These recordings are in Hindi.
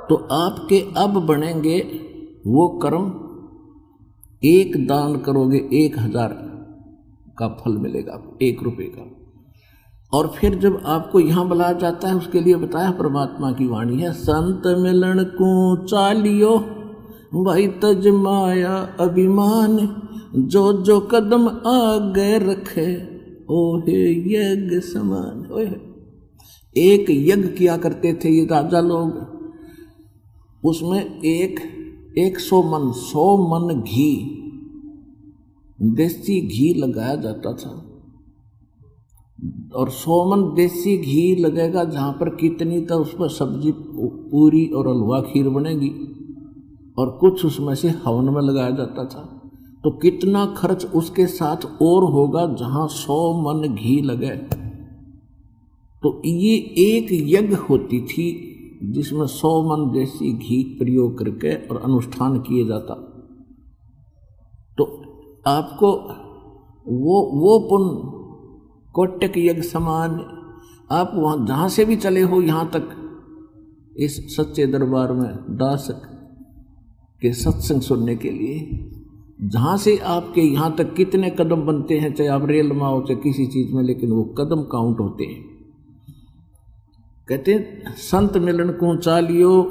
तो आपके अब बनेंगे वो कर्म, एक दान करोगे 1000 का फल मिलेगा आपको, 1 रुपये का। और फिर जब आपको यहाँ बुलाया जाता है, उसके लिए बताया परमात्मा की वाणी है, संत मिलन को चालियो भाई तज माया अभिमान, जो जो कदम आगे रखे ओहे यज्ञ समान। ओहे, एक यज्ञ किया करते थे ये राजा लोग, उसमें 100 मन 100 मन घी, देसी घी लगाया जाता था। और 100 मन देसी घी लगेगा जहाँ पर कितनी तो उस पर सब्जी पूरी और हलवा खीर बनेगी, और कुछ उसमें से हवन में लगाया जाता था। तो कितना खर्च उसके साथ और होगा जहाँ 100 मन घी लगे। तो ये एक यज्ञ होती थी जिसमें 100 मन देसी घी प्रयोग करके और अनुष्ठान किए जाता। तो आपको वो पुण्य कोटक यज्ञ समान, आप वहाँ जहाँ से भी चले हो यहाँ तक इस सच्चे दरबार में दास के सत्संग सुनने के लिए, जहाँ से आपके यहाँ तक कितने कदम बनते हैं, चाहे आप रेल में हो चाहे किसी चीज़ में, लेकिन वो कदम काउंट होते हैं। कहते हैं संत मिलन को चालियो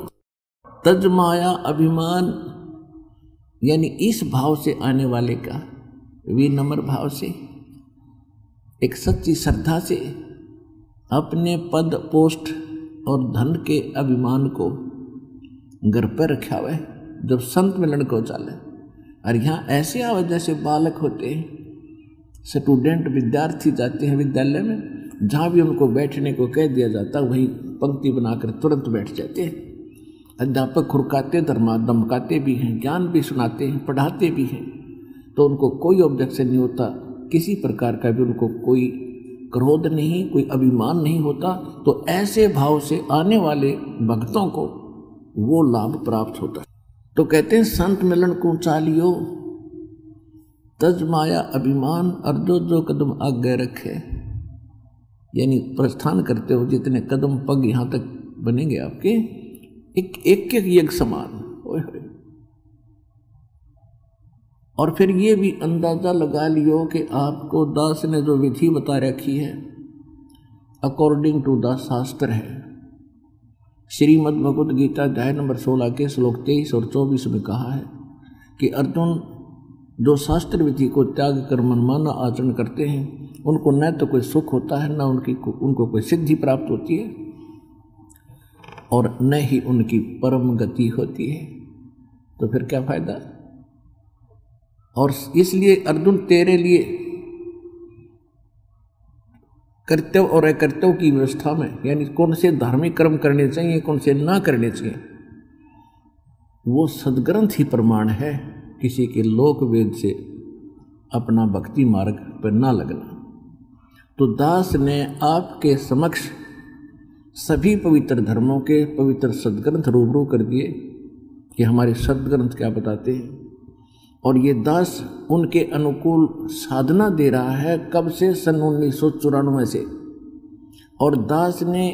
तज माया अभिमान, यानी इस भाव से आने वाले का, विनम्र भाव से, एक सच्ची श्रद्धा से अपने पद पोस्ट और धन के अभिमान को घर पर रखा हुआ है जब संत मिलन को चाले। और यहाँ ऐसे आवे जैसे बालक होते हैं, स्टूडेंट विद्यार्थी जाते हैं विद्यालय में, जहाँ भी उनको बैठने को कह दिया जाता है वहीं पंक्ति बनाकर तुरंत बैठ जाते हैं। अध्यापक खुरकाते धमकाते भी हैं, ज्ञान भी सुनाते हैं, पढ़ाते भी हैं, तो उनको कोई ऑब्जेक्शन नहीं होता, किसी प्रकार का भी उनको कोई क्रोध नहीं, कोई अभिमान नहीं होता। तो ऐसे भाव से आने वाले भक्तों को वो लाभ प्राप्त होता है। तो कहते हैं संत मिलन को चालियो तज माया अभिमान, और जो जो कदम आगे रखे, यानी प्रस्थान करते हो जितने कदम पग यहाँ तक बनेंगे आपके, एक यज्ञ समान। और फिर ये भी अंदाजा लगा लियो कि आपको दास ने जो विधि बता रखी है अकॉर्डिंग टू द शास्त्र है। श्रीमद् भगवद गीता अध्याय नंबर 16 के श्लोक 23 और 24 में कहा है कि अर्जुन जो शास्त्र विधि को त्याग कर मनमाना आचरण करते हैं उनको न तो कोई सुख होता है, न उनको कोई सिद्धि प्राप्त होती है, और न ही उनकी परम गति होती है। तो फिर क्या फायदा। और इसलिए अर्जुन तेरे लिए कर्तव्य और अकर्तव्य की व्यवस्था में, यानी कौन से धार्मिक कर्म करने चाहिए कौन से ना करने चाहिए, वो सदग्रंथ ही प्रमाण है। किसी के लोक वेद से अपना भक्ति मार्ग पर ना लगना। तो दास ने आपके समक्ष सभी पवित्र धर्मों के पवित्र सदग्रंथ रूबरू कर दिए कि हमारे सदग्रंथ क्या बताते हैं। और ये दास उनके अनुकूल साधना दे रहा है कब से, सन 1994 से। और दास ने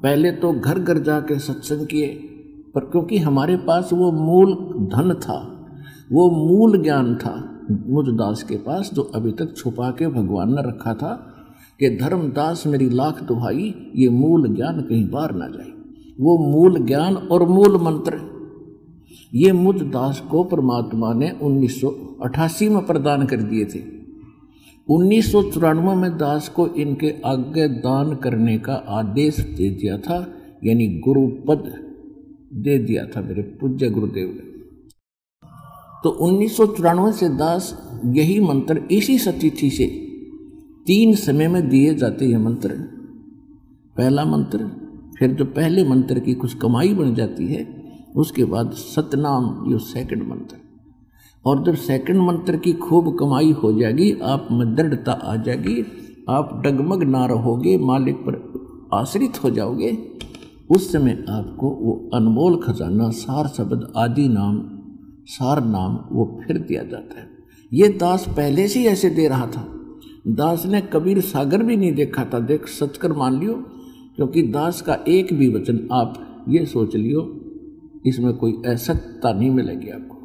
पहले तो घर घर जाके सत्संग किए, पर क्योंकि हमारे पास वो मूल धन था, वो मूल ज्ञान था मुझ दास के पास, जो अभी तक छुपा के भगवान ने रखा था कि धर्मदास मेरी लाख दुहाई, ये मूल ज्ञान कहीं बाहर ना जाए। वो मूल ज्ञान और मूल मंत्र ये मुझ दास को परमात्मा ने 1988 में प्रदान कर दिए थे। 1994 में दास को इनके आगे दान करने का आदेश दे दिया था, यानी गुरु पद दे दिया था मेरे पूज्य गुरुदेव ने। तो 1994 से दास यही मंत्र इसी सतिथि से 3 समय में दिए जाते हैं मंत्र। पहला मंत्र, फिर जो पहले मंत्र की कुछ कमाई बन जाती है, उसके बाद सतनाम, ये सेकंड मंत्र। और जब सेकंड मंत्र की खूब कमाई हो जाएगी, आप में दृढ़ता आ जाएगी, आप डगमग ना रहोगे, मालिक पर आश्रित हो जाओगे, उस समय आपको वो अनमोल खजाना सार शब्द आदि नाम, सार नाम वो फिर दिया जाता है। ये दास पहले से ही ऐसे दे रहा था। दास ने कबीर सागर भी नहीं देखा था, देख सचकर मान लियो, क्योंकि दास का एक भी वचन आप ये सोच लियो इसमें कोई असत्यता नहीं मिलेगी आपको,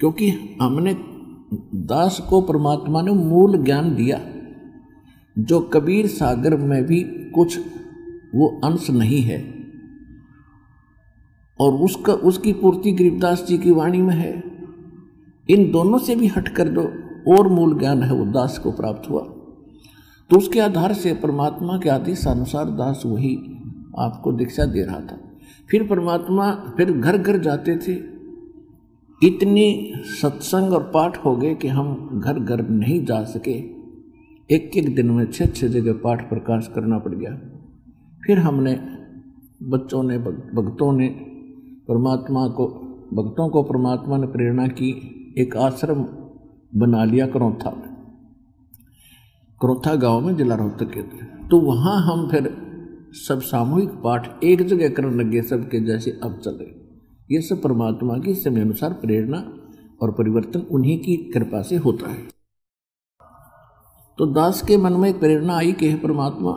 क्योंकि हमने दास को परमात्मा ने मूल ज्ञान दिया जो कबीर सागर में भी कुछ वो अंश नहीं है, और उसकी पूर्ति गरीबदास जी की वाणी में है। इन दोनों से भी हट कर जो और मूल ज्ञान है वो दास को प्राप्त हुआ, तो उसके आधार से परमात्मा के आदेश अनुसार दास वही आपको दीक्षा दे रहा था। फिर परमात्मा फिर घर घर जाते थे, इतनी सत्संग और पाठ हो गए कि हम घर घर नहीं जा सके, एक एक दिन में 6-6 जगह पाठ प्रकाश करना पड़ गया। फिर हमने बच्चों ने भक्तों ने भक्तों को परमात्मा ने प्रेरणा की, एक आश्रम बना लिया करौथा गांव में जिला रोहतक के। तो वहाँ हम फिर सब सामूहिक पाठ एक जगह करने लगे सबके जैसे अब चल रहे। ये सब परमात्मा की समय अनुसार प्रेरणा और परिवर्तन उन्हीं की कृपा से होता है। तो दास के मन में एक प्रेरणा आई कि हे परमात्मा,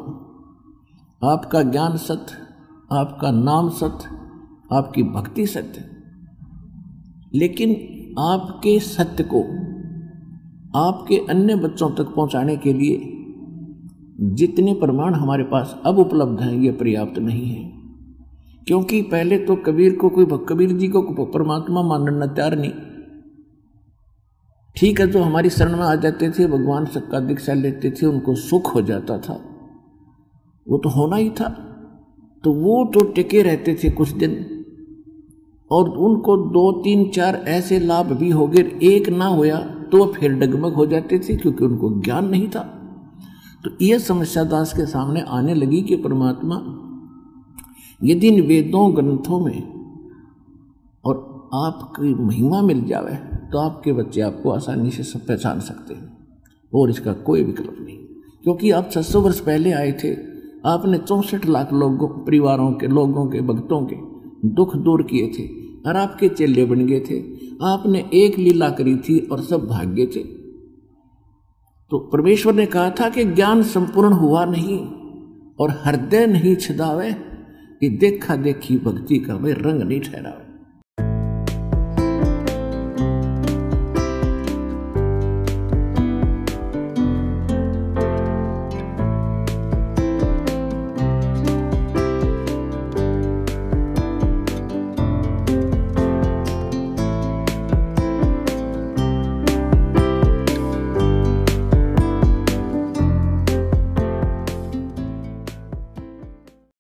आपका ज्ञान सत्य, आपका नाम सत्य, आपकी भक्ति सत्य, लेकिन आपके सत्य को आपके अन्य बच्चों तक पहुंचाने के लिए जितने प्रमाण हमारे पास अब उपलब्ध हैं ये पर्याप्त नहीं है। क्योंकि पहले तो कबीर जी को परमात्मा मानना तैयार नहीं। ठीक है, जो हमारी शरण में आ जाते थे, भगवान सबका दीक्षा लेते थे, उनको सुख हो जाता था, वो तो होना ही था। तो वो तो टिके रहते थे कुछ दिन, और उनको 2-3-4 ऐसे लाभ भी हो गए, एक ना होया तो फिर डगमग हो जाते थे क्योंकि उनको ज्ञान नहीं था। तो यह समस्या दास के सामने आने लगी कि परमात्मा यदि इन वेदों ग्रंथों में और आपकी महिमा मिल जावे तो आपके बच्चे आपको आसानी से सब पहचान सकते हैं, और इसका कोई विकल्प नहीं। क्योंकि आप 600 वर्ष पहले आए थे, आपने 64 लाख लोगों, परिवारों के लोगों के भक्तों के दुख दूर किए थे और आपके चेले बन गए थे। आपने एक लीला करी थी और सब भाग गए थे। तो परमेश्वर ने कहा था कि ज्ञान संपूर्ण हुआ नहीं और हृदय नहीं छिदावे, कि देखा देखी भक्ति का वे रंग नहीं ठहरावे।